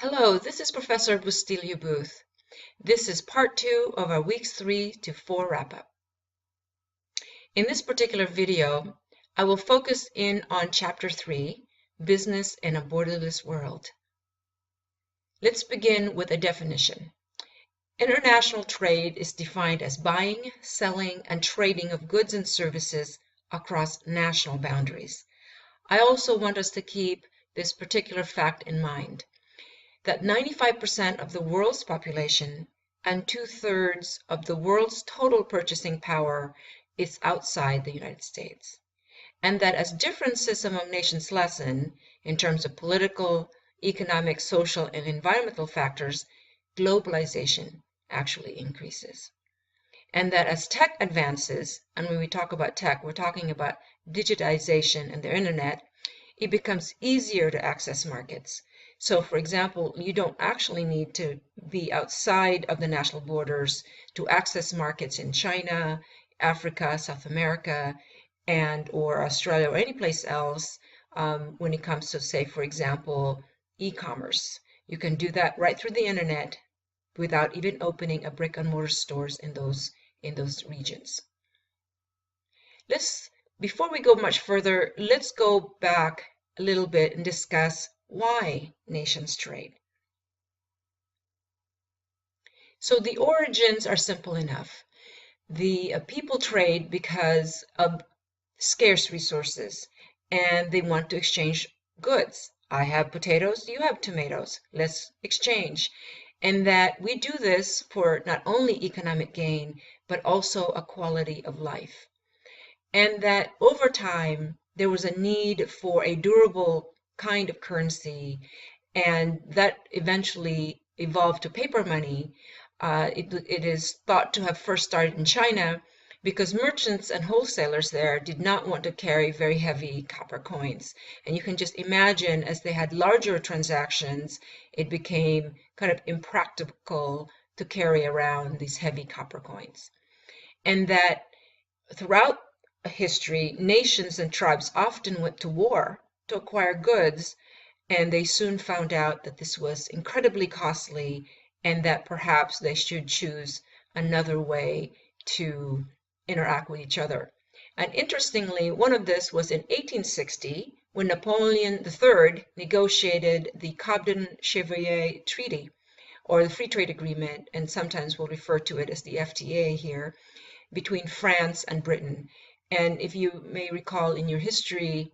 Hello, this is Professor Bustilio Booth. This is part 2 of our weeks 3 to 4 wrap-up. In this particular video, I will focus in on Chapter 3, Business in a Borderless World. Let's begin with a definition. International trade is defined as buying, selling, and trading of goods and services across national boundaries. I also want us to keep this particular fact in mind, that 95% of the world's population and 2/3 of the world's total purchasing power is outside the United States, and that as differences among nations lessen in terms of political, economic, social, and environmental factors, globalization actually increases. And that as tech advances, and when we talk about tech, we're talking about digitization and the internet, it becomes easier to access markets. So, for example, you don't actually need to be outside of the national borders to access markets in China, Africa, South America, and or Australia or any place else when it comes to, say, for example, e-commerce. You can do that right through the internet without even opening a brick-and-mortar stores in those regions. Before we go much further, let's go back a little bit and discuss why nations trade. So the origins are simple enough. The people trade because of scarce resources, and they want to exchange goods. I have potatoes, you have tomatoes, let's exchange. And that we do this for not only economic gain, but also a quality of life. And that over time, there was a need for a durable kind of currency, and that eventually evolved to paper money. It is thought to have first started in China because merchants and wholesalers there did not want to carry very heavy copper coins. And you can just imagine, as they had larger transactions, it became kind of impractical to carry around these heavy copper coins. And that throughout history, nations and tribes often went to war to acquire goods, and they soon found out that this was incredibly costly and that perhaps they should choose another way to interact with each other. And interestingly, one of this was in 1860 when Napoleon III negotiated the Cobden-Chevalier Treaty, or the Free Trade Agreement, and sometimes we'll refer to it as the FTA here, between France and Britain. And if you may recall in your history,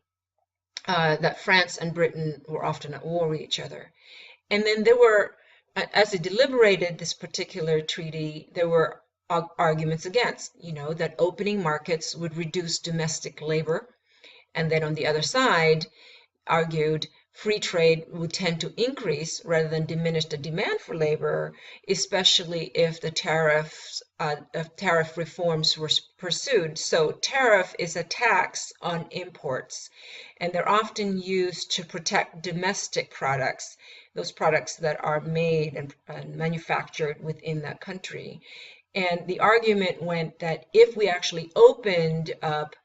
that France and Britain were often at war with each other. And then there were, as they deliberated this particular treaty, there were arguments against, that opening markets would reduce domestic labor. And then on the other side, argued free trade would tend to increase rather than diminish the demand for labor, especially if the tariff reforms were pursued. So tariff is a tax on imports, and they're often used to protect domestic products, those products that are made and manufactured within that country. And the argument went that if we actually opened up,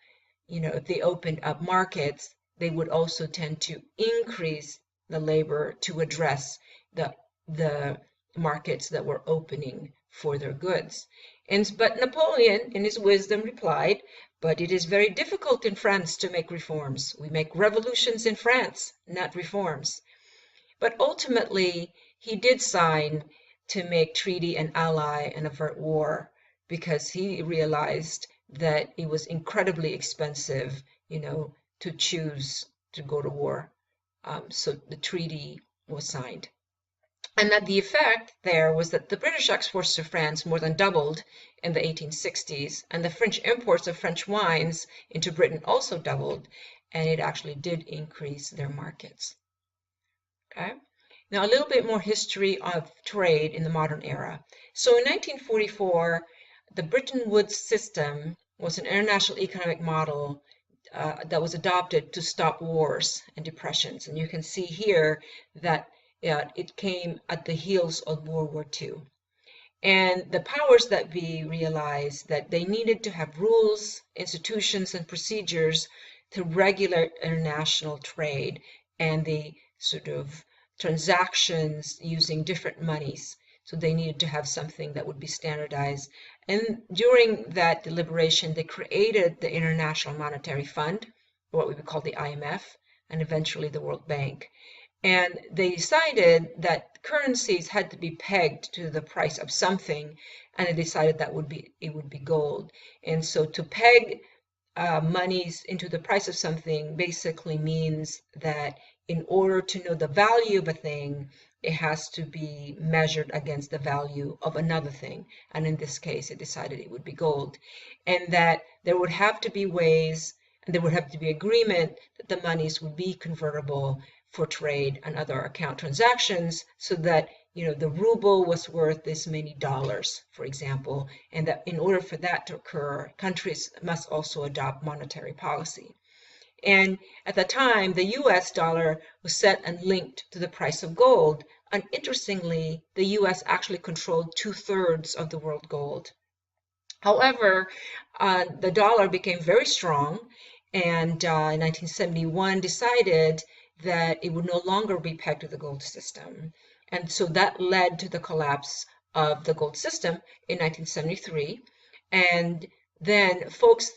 if they opened up markets, they would also tend to increase the labor to address the markets that were opening for their goods. But Napoleon, in his wisdom, replied, "But it is very difficult in France to make reforms. We make revolutions in France, not reforms." But ultimately, he did sign to make treaty an ally and avert war, because he realized that it was incredibly expensive, to choose to go to war. So the treaty was signed. And that the effect there was that the British exports to France more than doubled in the 1860s, and the French imports of French wines into Britain also doubled, and it actually did increase their markets. Okay? Now, a little bit more history of trade in the modern era. So in 1944, the Bretton Woods system was an international economic model that was adopted to stop wars and depressions. And you can see here that it came at the heels of World War II. And the powers that be realized that they needed to have rules, institutions, and procedures to regulate international trade, and they sort of transactions using different monies. So they needed to have something that would be standardized. And during that deliberation, they created the International Monetary Fund, or what we would call the IMF, and eventually the World Bank. And they decided that currencies had to be pegged to the price of something, and they decided that it would be gold. And so to peg monies into the price of something basically means that in order to know the value of a thing, it has to be measured against the value of another thing. And in this case, it decided it would be gold. And that there would have to be ways, and there would have to be agreement that the monies would be convertible for trade and other account transactions, so that the ruble was worth this many dollars, for example, and that in order for that to occur, countries must also adopt monetary policy. And at the time, the US dollar was set and linked to the price of gold. And interestingly, the US actually controlled 2/3 of the world gold. However, the dollar became very strong, and in 1971 decided that it would no longer be pegged to the gold system. And so that led to the collapse of the gold system in 1973. And then folks,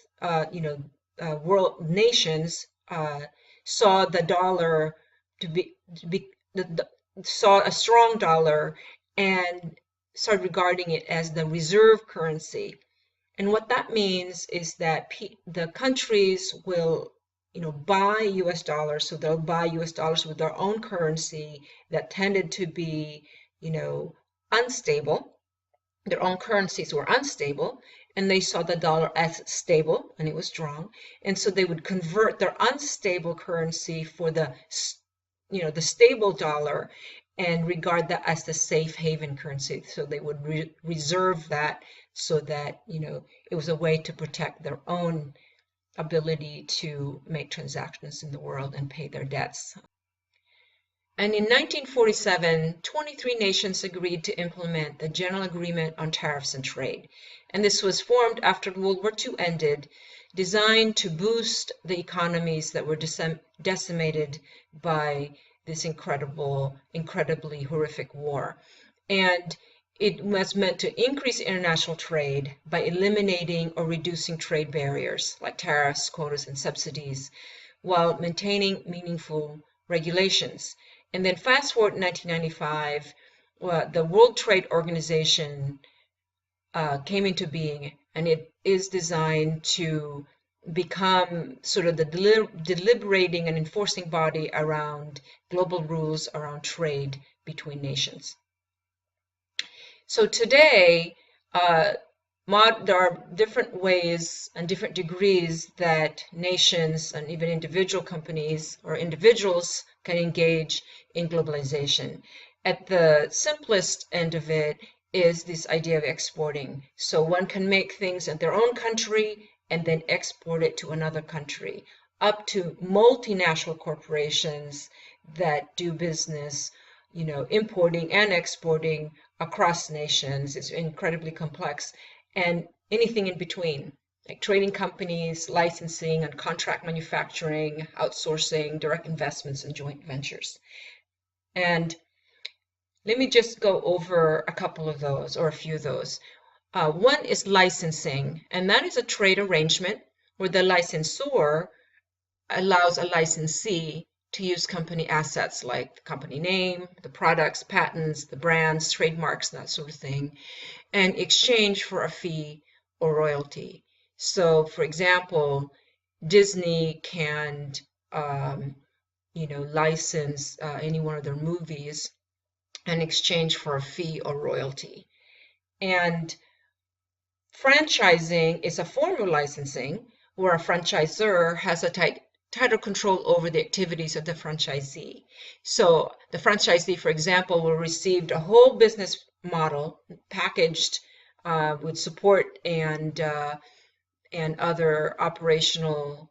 world nations saw the dollar saw a strong dollar and started regarding it as the reserve currency. And what that means is that the countries will, buy US dollars, so they'll buy US dollars with their own currency that tended to be, unstable. Their own currencies were unstable, and they saw the dollar as stable, and it was strong. And so they would convert their unstable currency for the stable dollar and regard that as the safe haven currency. So they would reserve that so that, it was a way to protect their own ability to make transactions in the world and pay their debts. And in 1947, 23 nations agreed to implement the General Agreement on Tariffs and Trade. And this was formed after World War II ended, designed to boost the economies that were decimated by this incredibly horrific war. And it was meant to increase international trade by eliminating or reducing trade barriers like tariffs, quotas, and subsidies, while maintaining meaningful regulations. And then fast forward to 1995, the World Trade Organization came into being, and it is designed to become sort of the deliberating and enforcing body around global rules around trade between nations. So today, there are different ways and different degrees that nations and even individual companies or individuals can engage in globalization. At the simplest end of it is this idea of exporting. So one can make things in their own country and then export it to another country, up to multinational corporations that do business, importing and exporting across nations. Is incredibly complex, and anything in between, like trading companies, licensing and contract manufacturing, outsourcing, direct investments, and joint ventures. And let me just go over a couple of those, or a few of those. One is licensing, and that is a trade arrangement where the licensor allows a licensee to use company assets like the company name, the products, patents, the brands, trademarks, that sort of thing, and exchange for a fee or royalty. So, for example, Disney can, license any one of their movies in exchange for a fee or royalty. And franchising is a form of licensing where a franchisor has a tighter control over the activities of the franchisee. So the franchisee, for example, will receive a whole business model packaged with support and other operational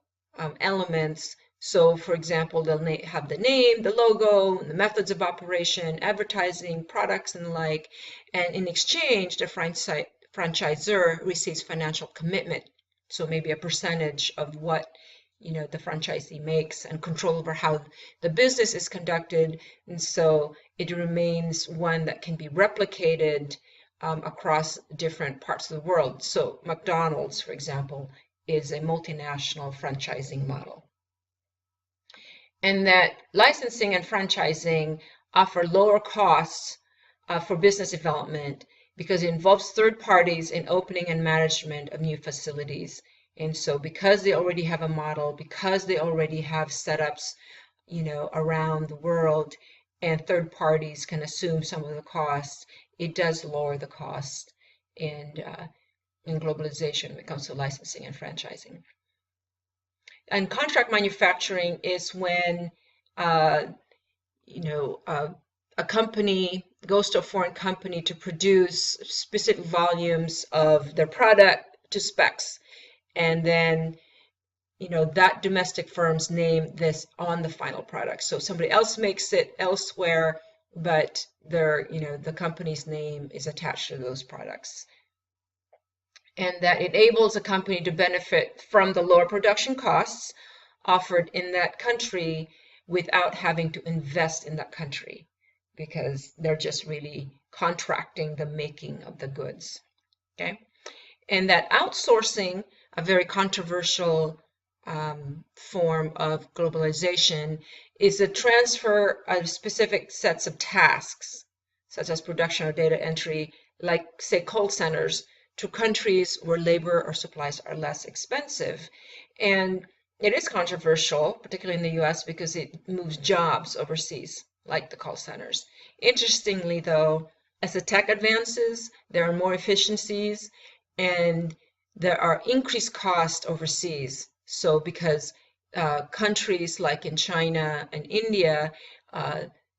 elements. So, for example, they'll have the name, the logo, the methods of operation, advertising, products, and the like. And in exchange, the franchisor receives financial commitment. So maybe a percentage of what the franchisee makes and control over how the business is conducted. And so it remains one that can be replicated across different parts of the world. So McDonald's, for example, is a multinational franchising model. And that licensing and franchising offer lower costs for business development because it involves third parties in opening and management of new facilities. And so because they already have a model, because they already have setups, around the world, and third parties can assume some of the costs, it does lower the cost in globalization when it comes to licensing and franchising. And contract manufacturing is when uh, a company goes to a foreign company to produce specific volumes of their product to specs, and then that domestic firm's name this on the final product. So somebody else makes it elsewhere, but the company's name is attached to those products. And that enables a company to benefit from the lower production costs offered in that country without having to invest in that country because they're just really contracting the making of the goods. Okay? And that outsourcing, a very controversial form of globalization, is a transfer of specific sets of tasks, such as production or data entry, like, say, call centers, to countries where labor or supplies are less expensive. And it is controversial, particularly in the US, because it moves jobs overseas, like the call centers. Interestingly, though, as the tech advances, there are more efficiencies and there are increased costs overseas. So because countries like in China and India,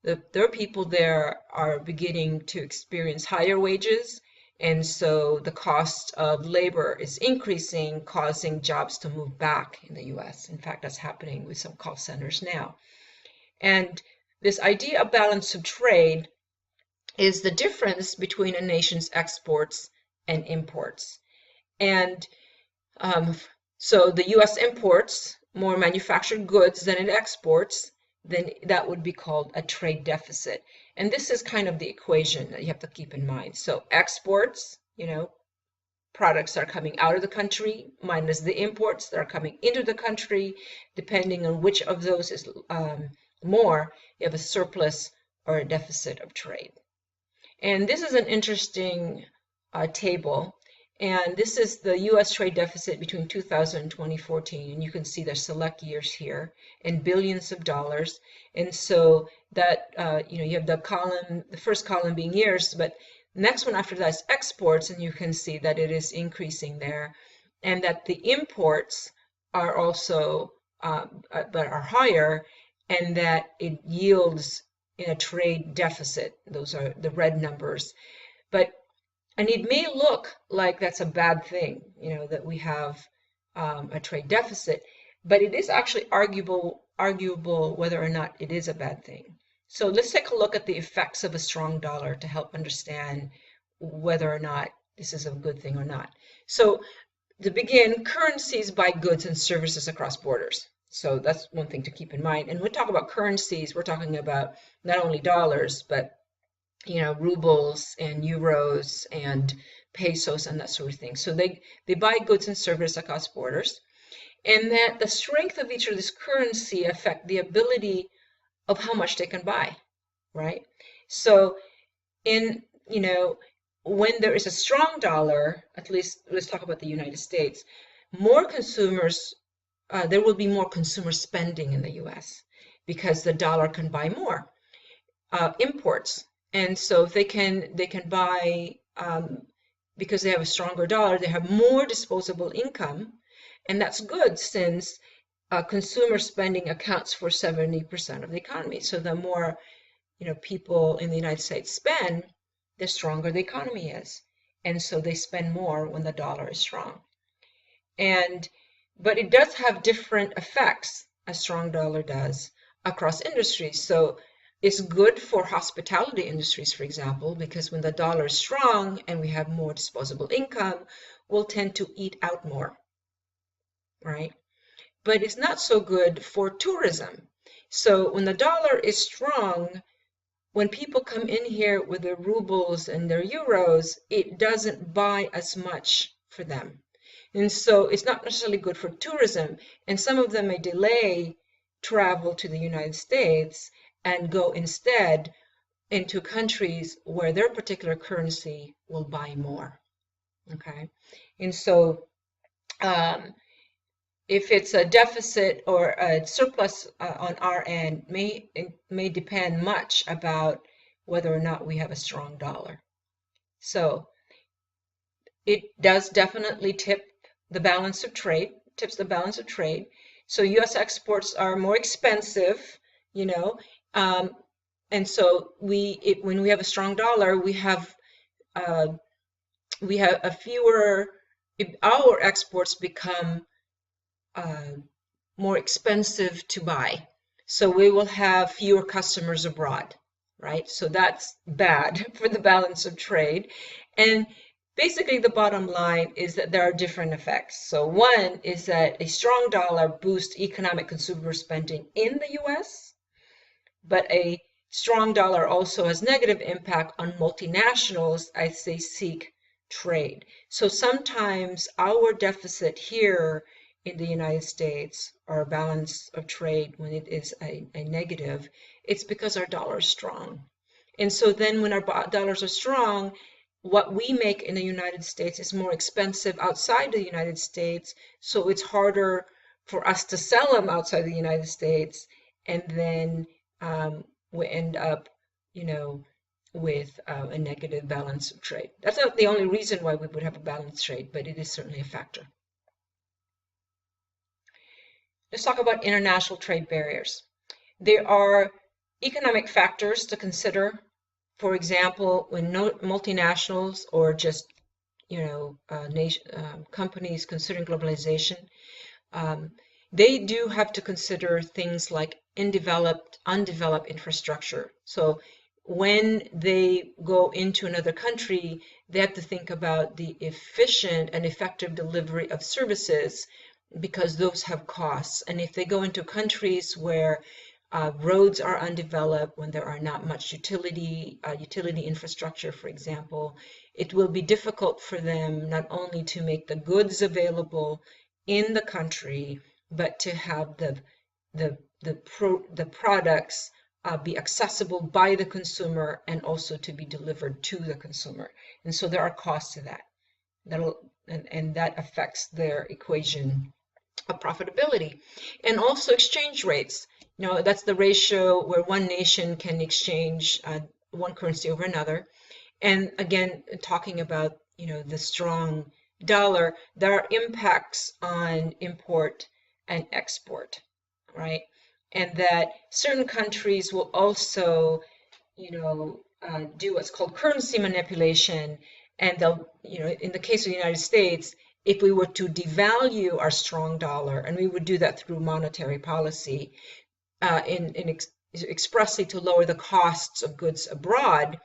their people there are beginning to experience higher wages, and so the cost of labor is increasing, causing jobs to move back in the US. In fact, that's happening with some call centers now. And this idea of balance of trade is the difference between a nation's exports and imports. And so the US imports more manufactured goods than it exports, then that would be called a trade deficit. And this is kind of the equation that you have to keep in mind. So exports, products are coming out of the country, minus the imports that are coming into the country. Depending on which of those is more, you have a surplus or a deficit of trade. And this is an interesting table. And this is the U.S. trade deficit between 2000 and 2014. And you can see there's select years here in billions of dollars. And so that, you have the first column being years, but the next one after that is exports. And you can see that it is increasing there. And that the imports are also, but are higher, and that it yields in a trade deficit. Those are the red numbers. And it may look like that's a bad thing, that we have a trade deficit, but it is actually arguable whether or not it is a bad thing. So let's take a look at the effects of a strong dollar to help understand whether or not this is a good thing or not. So to begin, currencies buy goods and services across borders. So that's one thing to keep in mind. And when we talk about currencies, we're talking about not only dollars, but rubles and euros and pesos and that sort of thing. So they buy goods and services across borders, and that the strength of each of this currency affect the ability of how much they can buy, right? So when there is a strong dollar, at least let's talk about the United States, more consumers, there will be more consumer spending in the US because the dollar can buy more imports. And so if they can buy, because they have a stronger dollar, they have more disposable income. And that's good since consumer spending accounts for 70% of the economy. So the more, people in the United States spend, the stronger the economy is. And so they spend more when the dollar is strong. But it does have different effects, a strong dollar does, across industries. So it's good for hospitality industries, for example, because when the dollar is strong and we have more disposable income, we'll tend to eat out more, right? but it's not so good for tourism. So when the dollar is strong, when people come in here with their rubles and their euros, it doesn't buy as much for them. And so it's not necessarily good for tourism. And some of them may delay travel to the United States and go instead into countries where their particular currency will buy more. Okay. And so if it's a deficit or a surplus on our end, it may depend much about whether or not we have a strong dollar. So it does definitely tips the balance of trade. So U.S. exports are more expensive, you know, and so when we have a strong dollar, we have a fewer. Our exports become more expensive to buy. So we will have fewer customers abroad, right? So that's bad for the balance of trade. And basically the bottom line is that there are different effects. So one is that a strong dollar boosts economic consumer spending in the US, but a strong dollar also has negative impact on multinationals as they seek trade. So sometimes our deficit here in the United States, our balance of trade, when it is a negative, it's because our dollar is strong. And so then when our dollars are strong, what we make in the United States is more expensive outside the United States, so it's harder for us to sell them outside the United States, and then we end up, with a negative balance of trade. That's not the only reason why we would have a balanced trade, but it is certainly a factor. Let's talk about international trade barriers. There are economic factors to consider. For example, when multinationals or just companies considering globalization, they do have to consider things like undeveloped infrastructure. So when they go into another country, they have to think about the efficient and effective delivery of services, because those have costs. And if they go into countries where roads are undeveloped, when there are not much utility infrastructure, for example, it will be difficult for them not only to make the goods available in the country, but to have the products be accessible by the consumer and also to be delivered to the consumer. And so there are costs to that. And that affects their equation of profitability. And also exchange rates. That's the ratio where one nation can exchange one currency over another. And again, talking about the strong dollar, there are impacts on import and export, right? And that certain countries will also do what's called currency manipulation, and they'll, in the case of the United States, if we were to devalue our strong dollar, and we would do that through monetary policy, expressly to lower the costs of goods abroad,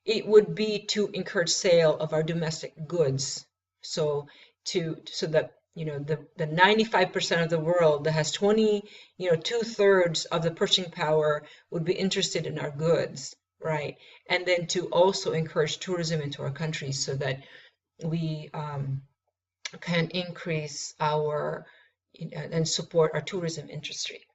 it would be to encourage sale of our domestic goods. So that the 95% of the world that has 2/3 of the purchasing power would be interested in our goods, right? And then to also encourage tourism into our country so that we can increase our and support our tourism industry.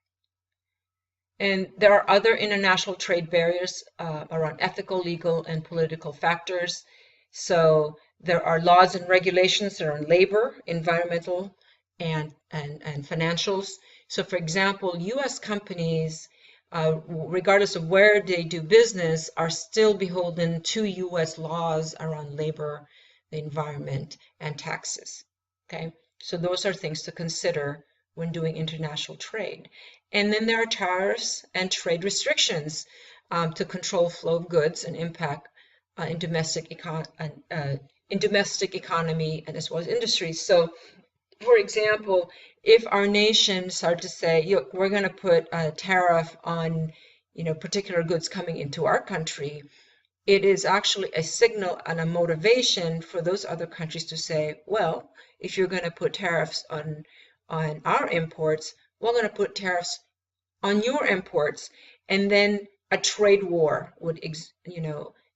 And there are other international trade barriers around ethical, legal, and political factors. So there are laws and regulations that are on labor, environmental, and financials. So for example, U.S. companies, regardless of where they do business, are still beholden to U.S. laws around labor, the environment, and taxes. Okay, so those are things to consider when doing international trade. And then there are tariffs and trade restrictions to control flow of goods and impact in domestic economy and as well as industries. So, for example, if our nation started to say, we're going to put a tariff on particular goods coming into our country, it is actually a signal and a motivation for those other countries to say, well, if you're going to put tariffs on on our imports, we're going to put tariffs on your imports, and then a trade war would,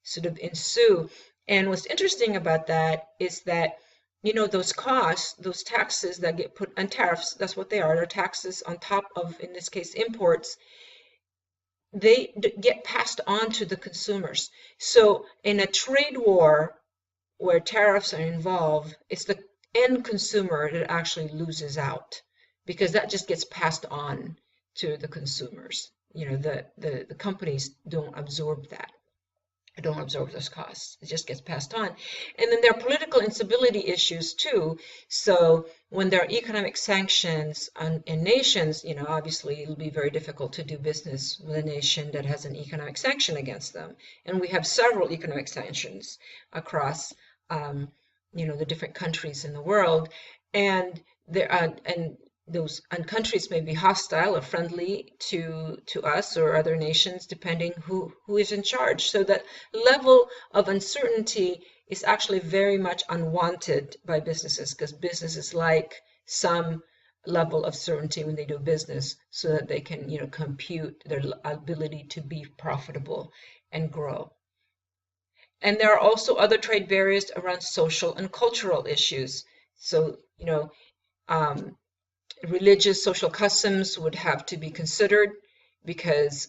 sort of ensue. And what's interesting about that is that, those costs, those taxes that get put on tariffs, that's what they are, they're taxes on top of, in this case, imports, they get passed on to the consumers. So in a trade war where tariffs are involved, it's the end consumer that actually loses out because that just gets passed on to the consumers. The companies don't absorb that. Don't absorb those costs. It just gets passed on. And then there are political instability issues too. So when there are economic sanctions in nations, obviously it'll be very difficult to do business with a nation that has an economic sanction against them. And we have several economic sanctions across, the different countries in the world. And those countries may be hostile or friendly to us or other nations, depending who is in charge. So that level of uncertainty is actually very much unwanted by businesses, because businesses like some level of certainty when they do business, so that they can, compute their ability to be profitable and grow. And there are also other trade barriers around social and cultural issues. So, um, religious social customs would have to be considered, because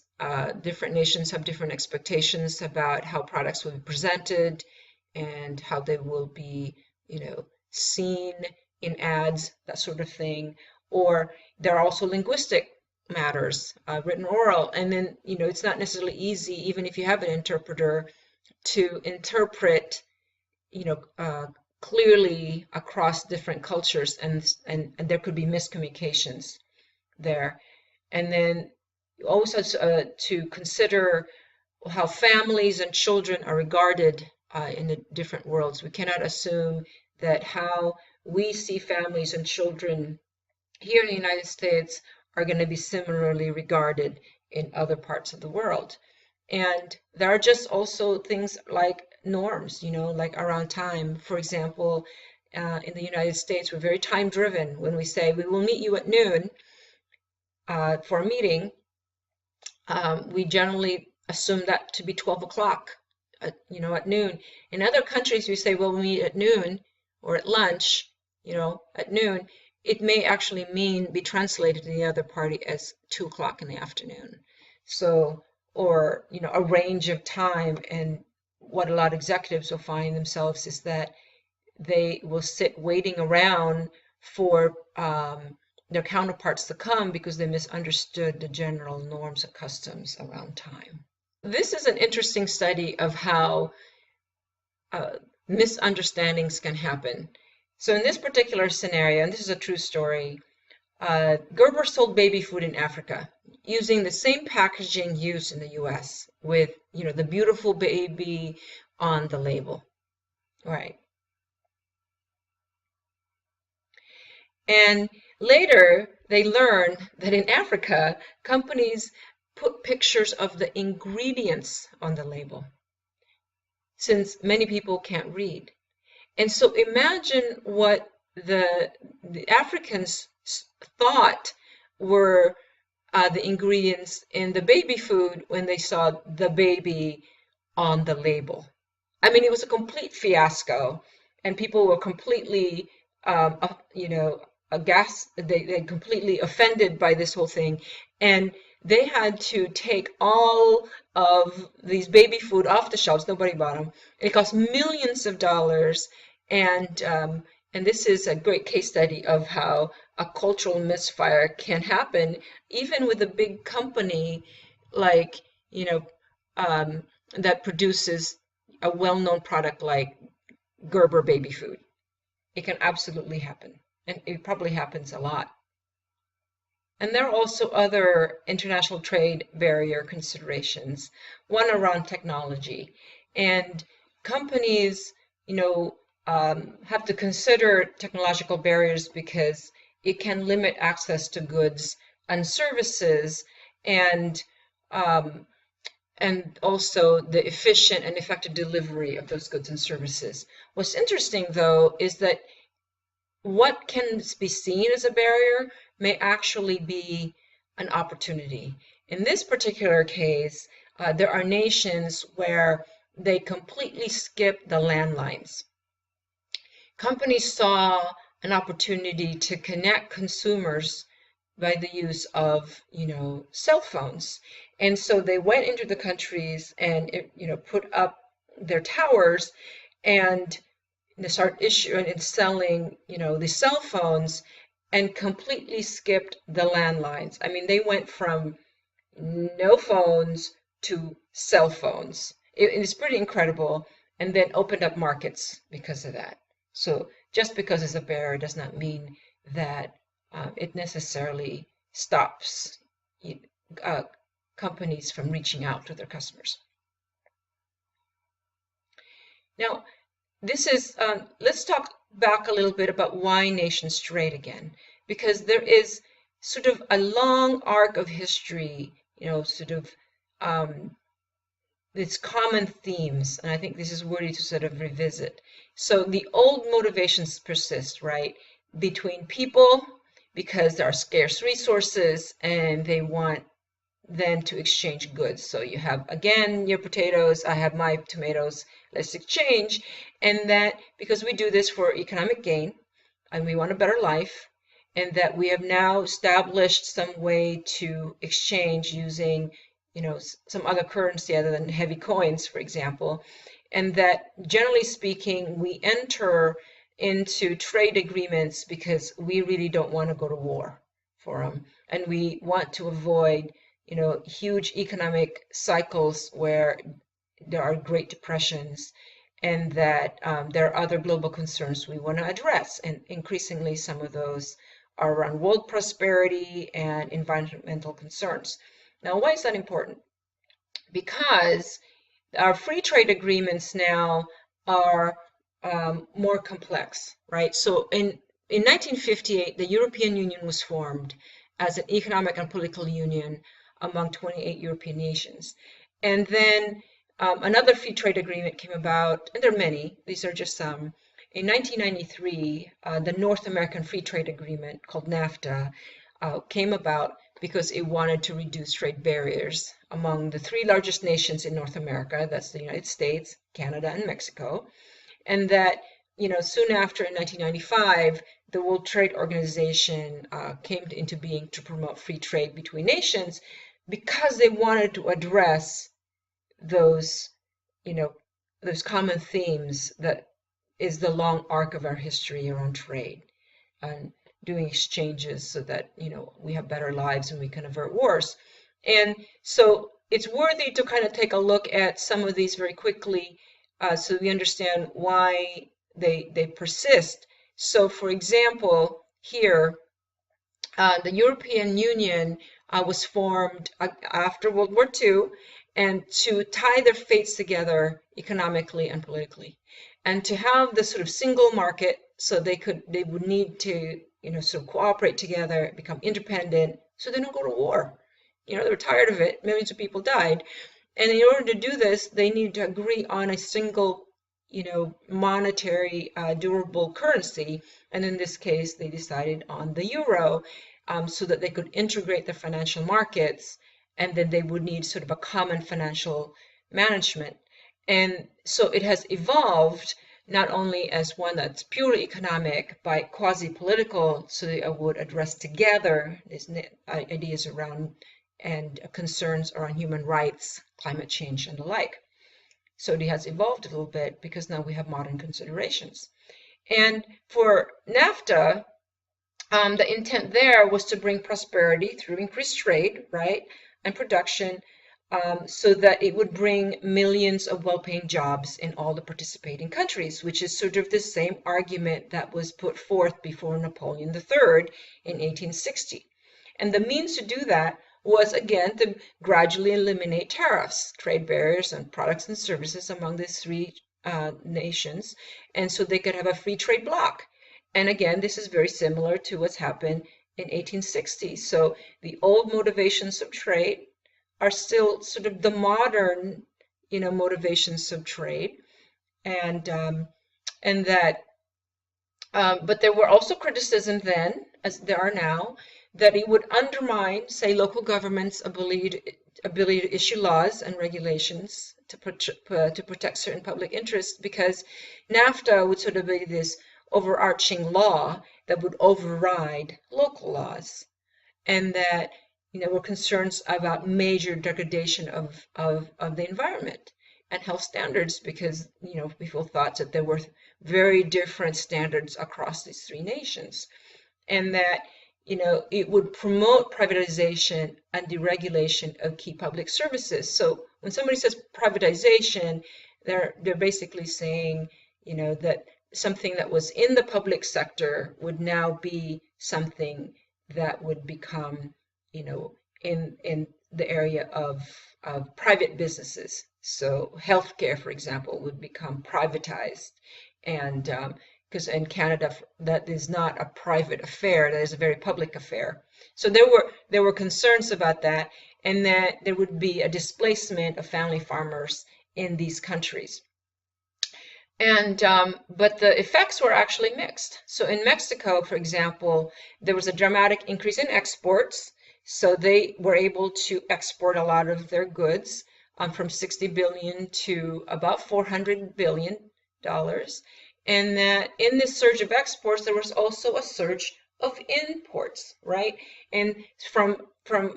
different nations have different expectations about how products will be presented and how they will be, seen in ads, that sort of thing. Or there are also linguistic matters, written, oral, and then, it's not necessarily easy, even if you have an interpreter, to interpret, clearly across different cultures, and there could be miscommunications there. And then also to consider how families and children are regarded in the different worlds. We cannot assume that how we see families and children here in the United States are going to be similarly regarded in other parts of the world. And there are just also things like norms, like around time. For example, in the United States, we're very time driven. When we say we will meet you at noon for a meeting, we generally assume that to be 12 o'clock, at noon. In other countries, we say, well, we'll meet at noon or at lunch, at noon. It may actually be translated to the other party as 2 o'clock in the afternoon. So, or, a range of time. And what a lot of executives will find themselves is that they will sit waiting around for their counterparts to come because they misunderstood the general norms and customs around time. This is an interesting study of how misunderstandings can happen. So in this particular scenario, and this is a true story, Gerber sold baby food in Africa using the same packaging used in the US, with, the beautiful baby on the label. Right. And later they learned that in Africa, companies put pictures of the ingredients on the label, since many people can't read. And so imagine what the Africans thought were the ingredients in the baby food when they saw the baby on the label. I mean, it was a complete fiasco, and people were completely, aghast. They completely offended by this whole thing, and they had to take all of these baby food off the shelves. Nobody bought them. It cost millions of dollars, and this is a great case study of how a cultural misfire can happen, even with a big company like, that produces a well-known product like Gerber baby food. It can absolutely happen, and it probably happens a lot. And there are also other international trade barrier considerations, one around technology. And companies, have to consider technological barriers because it can limit access to goods and services, and also the efficient and effective delivery of those goods and services. What's interesting, though, is that what can be seen as a barrier may actually be an opportunity. In this particular case, there are nations where they completely skip the landlines. Companies saw an opportunity to connect consumers by the use of, cell phones. And so they went into the countries and, put up their towers and they start issuing and selling, the cell phones and completely skipped the landlines. I mean, they went from no phones to cell phones. It's pretty incredible, and then opened up markets because of that. So just because it's a barrier does not mean that it necessarily stops uh, companies from reaching out to their customers. Now, let's talk back a little bit about why nations trade again, because there is sort of a long arc of history, sort of its common themes, and I think this is worthy to sort of revisit. So the old motivations persist, right? Between people, because there are scarce resources and they want then to exchange goods. So you have, again, your potatoes, I have my tomatoes, let's exchange. And that because we do this for economic gain and we want a better life, and that we have now established some way to exchange using, some other currency other than heavy coins, for example, and that generally speaking, we enter into trade agreements because we really don't want to go to war for them, and we want to avoid, huge economic cycles where there are great depressions, and that there are other global concerns we want to address. And increasingly, some of those are around world prosperity and environmental concerns. Now, why is that important? Because our free trade agreements now are more complex, right? So in 1958, the European Union was formed as an economic and political union among 28 European nations. And then another free trade agreement came about, and there are many, these are just some. In 1993, the North American Free Trade Agreement, called NAFTA, came about because it wanted to reduce trade barriers among the three largest nations in North America, that's the United States, Canada, and Mexico. And that, soon after, in 1995, the World Trade Organization came into being to promote free trade between nations because they wanted to address those, you know, those common themes that is the long arc of our history around trade and doing exchanges so that, we have better lives and we can avert wars. And so it's worthy to kind of take a look at some of these very quickly, so we understand why they persist. So for example, here, the European Union was formed after World War II, and to tie their fates together economically and politically, and to have the sort of single market, so they would need to, sort of cooperate together, become independent, so they don't go to war. They were tired of it. Millions of people died, and in order to do this, they needed to agree on a single, monetary, durable currency. And in this case, they decided on the euro, so that they could integrate the financial markets, and then they would need sort of a common financial management. And so it has evolved not only as one that's purely economic, by quasi-political, so they would address together these ideas around and concerns around human rights, climate change, and the like. So it has evolved a little bit because now we have modern considerations. And for NAFTA, the intent there was to bring prosperity through increased trade, right, and production, so that it would bring millions of well-paying jobs in all the participating countries, which is sort of the same argument that was put forth before Napoleon III in 1860. And the means to do that was, again, to gradually eliminate tariffs, trade barriers on products and services among these three nations, and so they could have a free trade bloc. And again, this is very similar to what's happened in 1860. So the old motivations of trade are still sort of the modern, motivations of trade, and that But there were also criticism then, as there are now, that it would undermine, say, local governments' ability to issue laws and regulations to protect certain public interests, because NAFTA would sort of be this overarching law that would override local laws, and that were concerns about major degradation of the environment and health standards, because people thought that there were very different standards across these three nations, and that it would promote privatization and deregulation of key public services. So when somebody says privatization, they're basically saying that something that was in the public sector would now be something that would become in the area of private businesses. So healthcare, for example, would become privatized, and because in Canada that is not a private affair, that is a very public affair. So there were concerns about that, and that there would be a displacement of family farmers in these countries. And but the effects were actually mixed. So in Mexico, for example, there was a dramatic increase in exports. So they were able to export a lot of their goods, from 60 billion to about 400 billion dollars. And that in this surge of exports, there was also a surge of imports, right? And from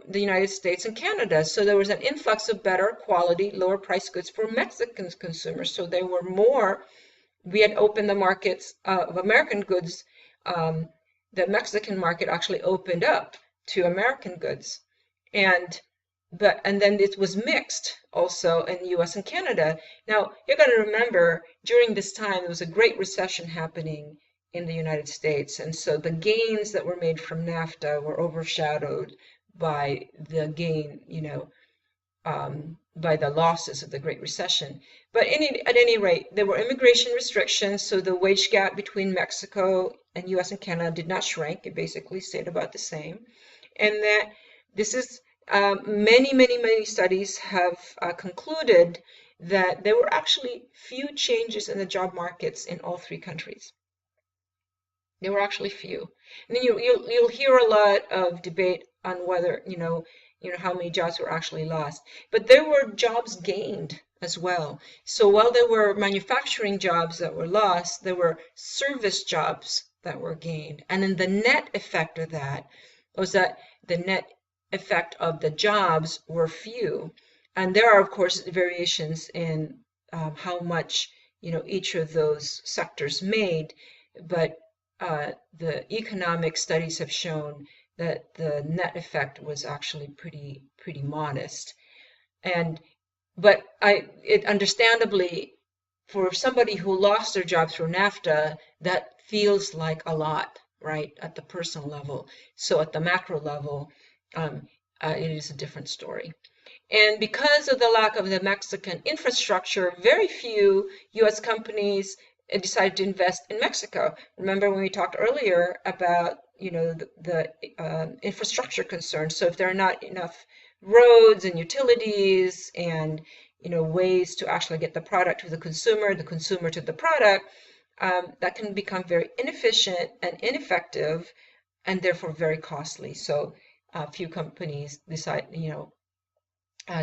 the United States and Canada. So there was an influx of better quality, lower price goods for Mexican consumers. So there were more. We had opened the markets of American goods. The Mexican market actually opened up to American goods, and then it was mixed also in the U.S. and Canada. Now you're going to remember during this time there was a great recession happening in the United States, and so the gains that were made from NAFTA were overshadowed by the gain, by the losses of the Great Recession. But at any rate, there were immigration restrictions, so the wage gap between Mexico and U.S. and Canada did not shrink. It basically stayed about the same. And that this is, many studies have concluded that there were actually few changes in the job markets in all three countries. There were actually few. And then you'll hear a lot of debate on whether, how many jobs were actually lost. But there were jobs gained as well. So while there were manufacturing jobs that were lost, there were service jobs that were gained. And then the net effect of that was that the net effect of the jobs were few. And there are, of course, variations in how much each of those sectors made, but the economic studies have shown that the net effect was actually pretty modest. But it understandably, for somebody who lost their job through NAFTA, that feels like a lot, right, at the personal level. So at the macro level, it is a different story. And because of the lack of the Mexican infrastructure, very few U.S. companies decided to invest in Mexico. Remember when we talked earlier about the infrastructure concerns? So if there are not enough roads and utilities and ways to actually get the product to the consumer to the product, that can become very inefficient and ineffective, and therefore very costly. So few companies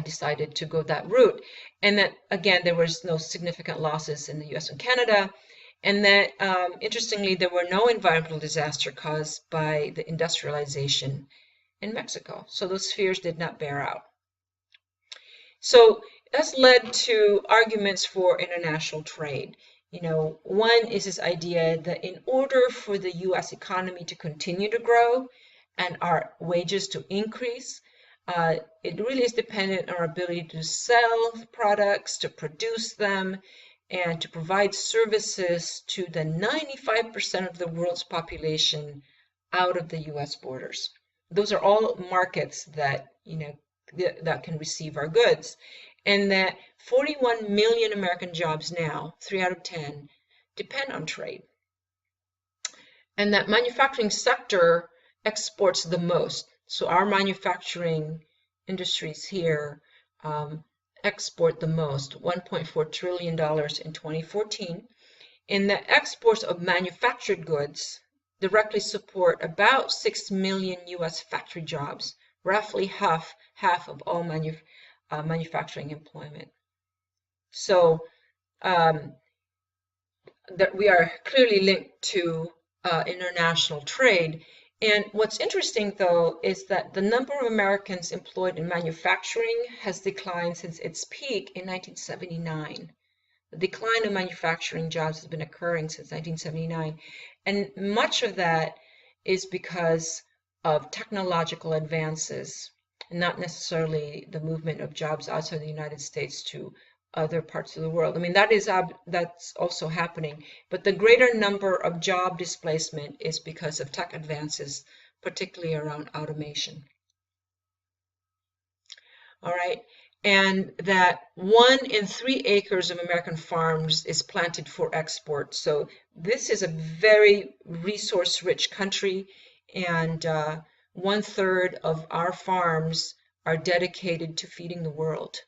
decided to go that route. And that, again, there was no significant losses in the U.S. and Canada. And that, interestingly, there were no environmental disasters caused by the industrialization in Mexico. So those fears did not bear out. So that's led to arguments for international trade. One is this idea that in order for the U.S. economy to continue to grow and our wages to increase, it really is dependent on our ability to sell products, to produce them, and to provide services to the 95% of the world's population out of the U.S. borders. Those are all markets that that can receive our goods, and that 41 million American jobs now, 3 out of 10, depend on trade, and that manufacturing sector exports the most. So our manufacturing industries here export the most, $1.4 trillion in 2014. And the exports of manufactured goods directly support about 6 million U.S. factory jobs, roughly half of all manufacturing employment. So that we are clearly linked to international trade. And what's interesting, though, is that the number of Americans employed in manufacturing has declined since its peak in 1979. The decline of manufacturing jobs has been occurring since 1979, and much of that is because of technological advances, and not necessarily the movement of jobs outside the United States to other parts of the world. I mean, that's also happening, but the greater number of job displacement is because of tech advances, particularly around automation. All right, and that 1 in 3 acres of American farms is planted for export. So this is a very resource-rich country, and 1/3 of our farms are dedicated to feeding the world.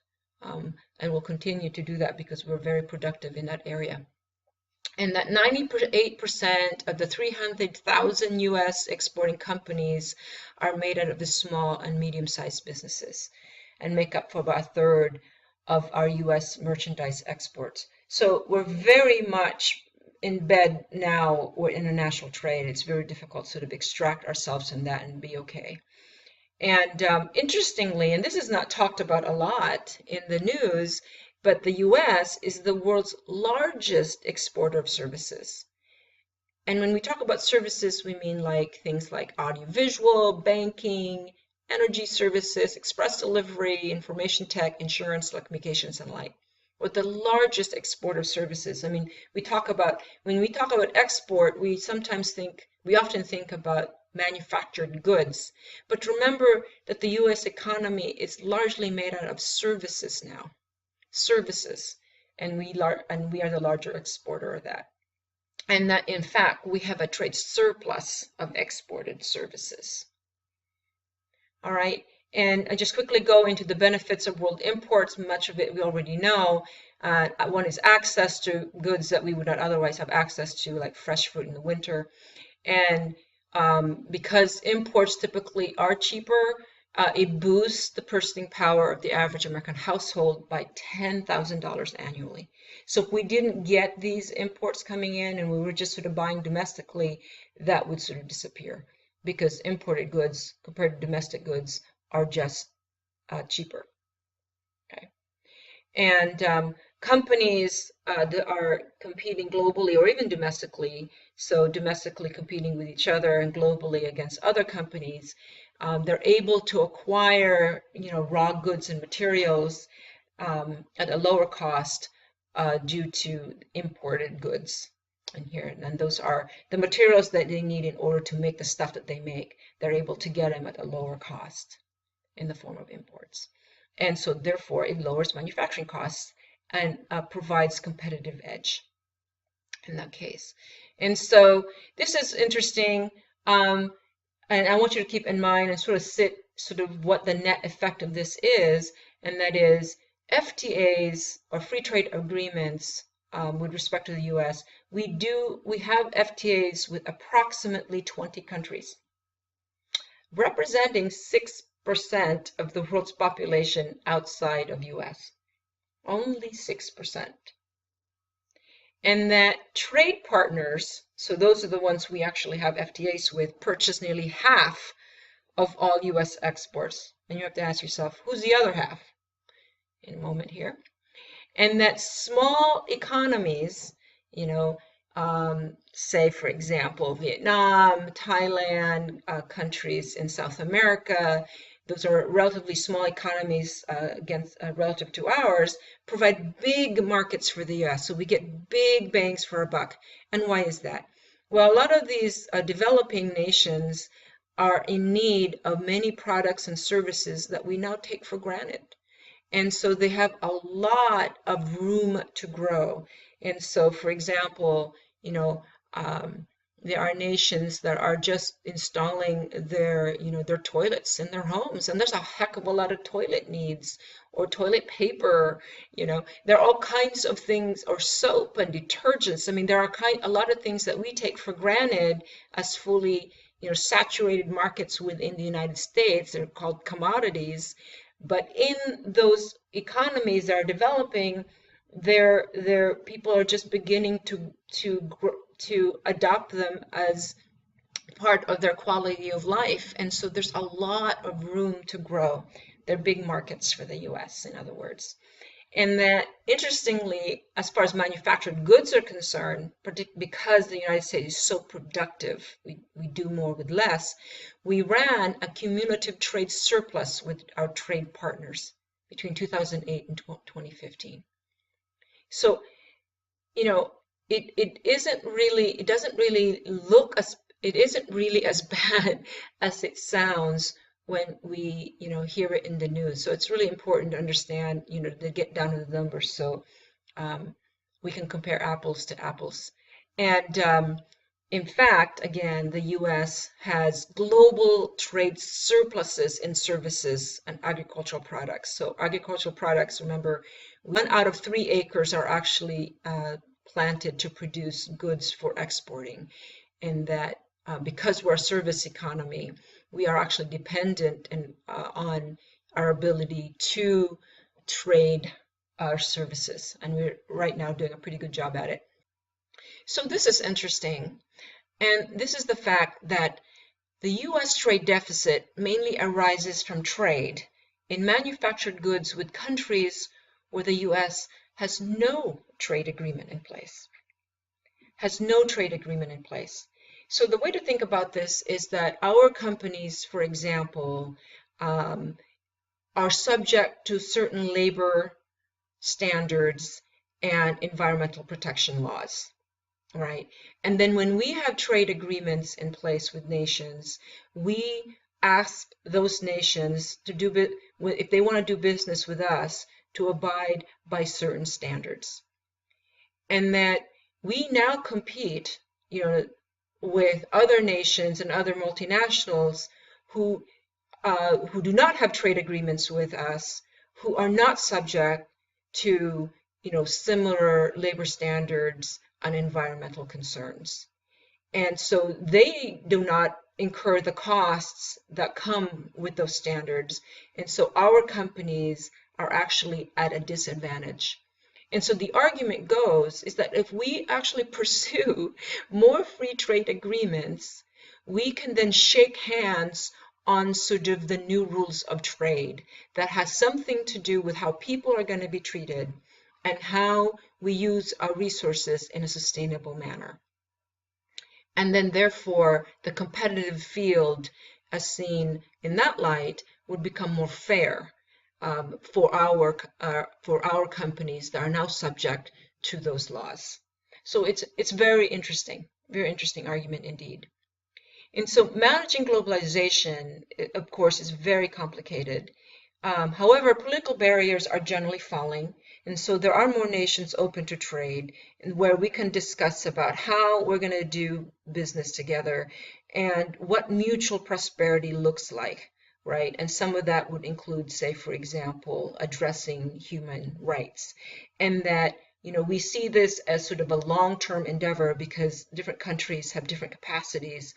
And we'll continue to do that because we're very productive in that area. And that 98% of the 300,000 U.S. exporting companies are made out of the small and medium-sized businesses and make up for about 1/3 of our U.S. merchandise exports. So we're very much in bed now with international trade. It's very difficult to sort of extract ourselves from that and be okay. And interestingly, and this is not talked about a lot in the news, but the US is the world's largest exporter of services. And when we talk about services, we mean like things like audiovisual, banking, energy services, express delivery, information tech, insurance, telecommunications, and like. We're the largest exporter of services. I mean, when we talk about export, we often think about manufactured goods. But remember that the US economy is largely made out of services now. Services. And we are the larger exporter of that. And that, in fact, we have a trade surplus of exported services. All right, and I just quickly go into the benefits of world imports. Much of it we already know. One is access to goods that we would not otherwise have access to, like fresh fruit in the winter. And because imports typically are cheaper, it boosts the purchasing power of the average American household by $10,000 annually. So if we didn't get these imports coming in and we were just sort of buying domestically, that would sort of disappear because imported goods compared to domestic goods are just cheaper. Okay. And companies that are competing globally or even domestically, so domestically competing with each other and globally against other companies, they're able to acquire, raw goods and materials at a lower cost due to imported goods. And those are the materials that they need in order to make the stuff that they make. They're able to get them at a lower cost in the form of imports. And so therefore it lowers manufacturing costs and provides competitive edge in that case. And so this is interesting, and I want you to keep in mind and sort of what the net effect of this is, and that is FTAs or free trade agreements with respect to the US. We have FTAs with approximately 20 countries, representing 6% of the world's population outside of US. Only 6%. And that trade partners, so those are the ones we actually have FTAs with, purchase nearly half of all US exports. And you have to ask yourself, who's the other half? In a moment here. And that small economies, say, for example, Vietnam, Thailand, countries in South America, those are relatively small economies relative to ours, provide big markets for the US. So we get big bangs for our buck. And why is that? Well, a lot of these developing nations are in need of many products and services that we now take for granted. And so they have a lot of room to grow. And so, for example, There are nations that are just installing their, their toilets in their homes, and there's a heck of a lot of toilet needs or toilet paper. There are all kinds of things, or soap and detergents. I mean, there are a lot of things that we take for granted as fully, saturated markets within the United States. They're called commodities, but in those economies that are developing, their people are just beginning to adopt them as part of their quality of life. And so there's a lot of room to grow. They're big markets for the US, in other words. And that, interestingly, as far as manufactured goods are concerned, because the United States is so productive, we do more with less, we ran a cumulative trade surplus with our trade partners between 2008 and 2015. So, it doesn't really look as, it isn't really as bad as it sounds when we, hear it in the news. So it's really important to understand, to get down to the numbers so we can compare apples to apples. And in fact, again, the US has global trade surpluses in services and agricultural products. So agricultural products, remember, 1 out of 3 acres are actually planted to produce goods for exporting. And that because we're a service economy, we are actually dependent on our ability to trade our services. And we're right now doing a pretty good job at it. So this is interesting. And this is the fact that the US trade deficit mainly arises from trade in manufactured goods with countries where the US has no trade agreement in place. So the way to think about this is that our companies, for example, are subject to certain labor standards and environmental protection laws, right? And then when we have trade agreements in place with nations, we ask those nations to if they want to do business with us, to abide by certain standards. And that we now compete, with other nations and other multinationals who do not have trade agreements with us, who are not subject to, similar labor standards and environmental concerns. And so they do not incur the costs that come with those standards. And so our companies are actually at a disadvantage. And so the argument goes is that if we actually pursue more free trade agreements, we can then shake hands on sort of the new rules of trade that has something to do with how people are going to be treated and how we use our resources in a sustainable manner. And then therefore the competitive field, as seen in that light, would become more fair for our companies that are now subject to those laws. So it's very interesting argument indeed. And so managing globalization, of course, is very complicated. However, political barriers are generally falling, and so there are more nations open to trade, and where we can discuss about how we're going to do business together and what mutual prosperity looks like. Right? And some of that would include, say, for example, addressing human rights. And that, we see this as sort of a long-term endeavor because different countries have different capacities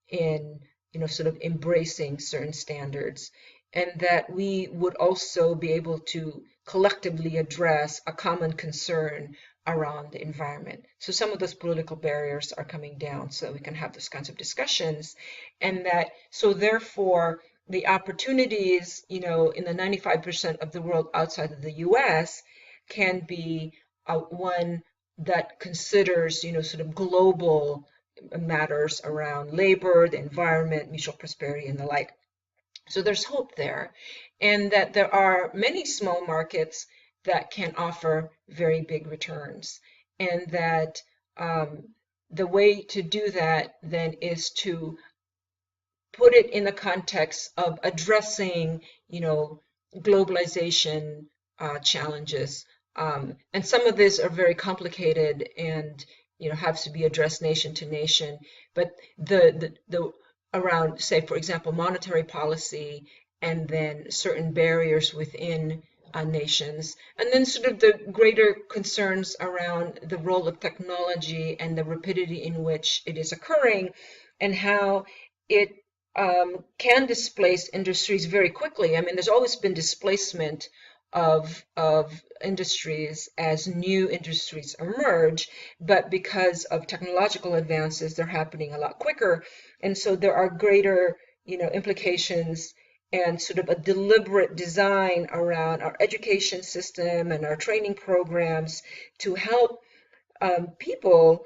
in, sort of embracing certain standards. And that we would also be able to collectively address a common concern around the environment. So some of those political barriers are coming down so we can have those kinds of discussions. And that, so therefore, the opportunities, in the 95% of the world outside of the US can be one that considers, sort of global matters around labor, the environment, mutual prosperity, and the like. So there's hope there, and that there are many small markets that can offer very big returns, and that the way to do that then is to put it in the context of addressing, globalization challenges. And some of these are very complicated and has to be addressed nation to nation, but the around, say, for example, monetary policy, and then certain barriers within nations, and then sort of the greater concerns around the role of technology and the rapidity in which it is occurring, and how it can displace industries very quickly. I mean, there's always been displacement of industries as new industries emerge, but because of technological advances, they're happening a lot quicker, and so there are greater, implications and sort of a deliberate design around our education system and our training programs to help people,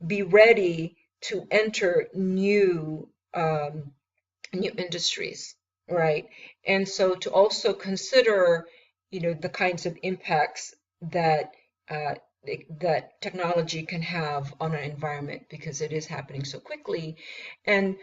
be ready to enter new industries, right? And so to also consider, the kinds of impacts that uh, that technology can have on our environment because it is happening so quickly, and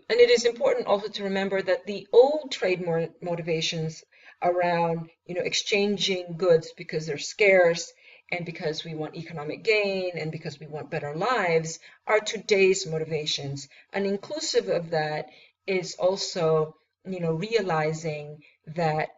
and it is important also to remember that the old trade motivations around, exchanging goods because they're scarce and because we want economic gain and because we want better lives are today's motivations. And inclusive of that is also, realizing that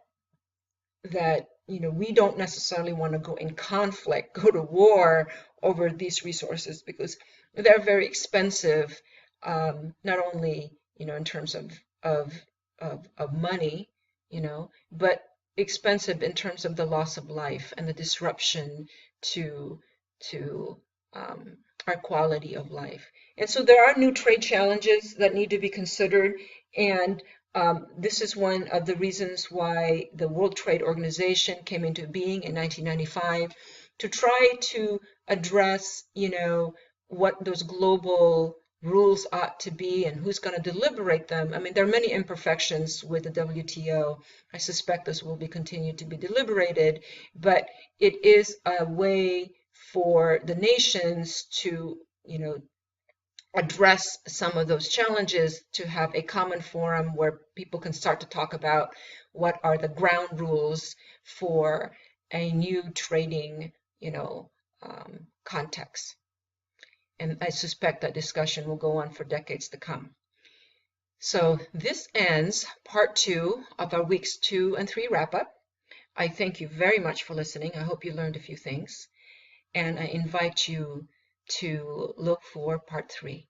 we don't necessarily want to go in conflict, go to war over these resources because they're very expensive, not only in terms of of money, but expensive in terms of the loss of life and the disruption to to um, our quality of life. And so there are new trade challenges that need to be considered, and this is one of the reasons why the World Trade Organization came into being in 1995 to try to address, what those global rules ought to be and who's going to deliberate them. I mean, there are many imperfections with the WTO. I suspect this will be continued to be deliberated, but it is a way for the nations to, address some of those challenges, to have a common forum where people can start to talk about what are the ground rules for a new trading, context. And I suspect that discussion will go on for decades to come. So this ends part 2 of our weeks 2 and 3 wrap up. I thank you very much for listening. I hope you learned a few things, and I invite you to look for part 3.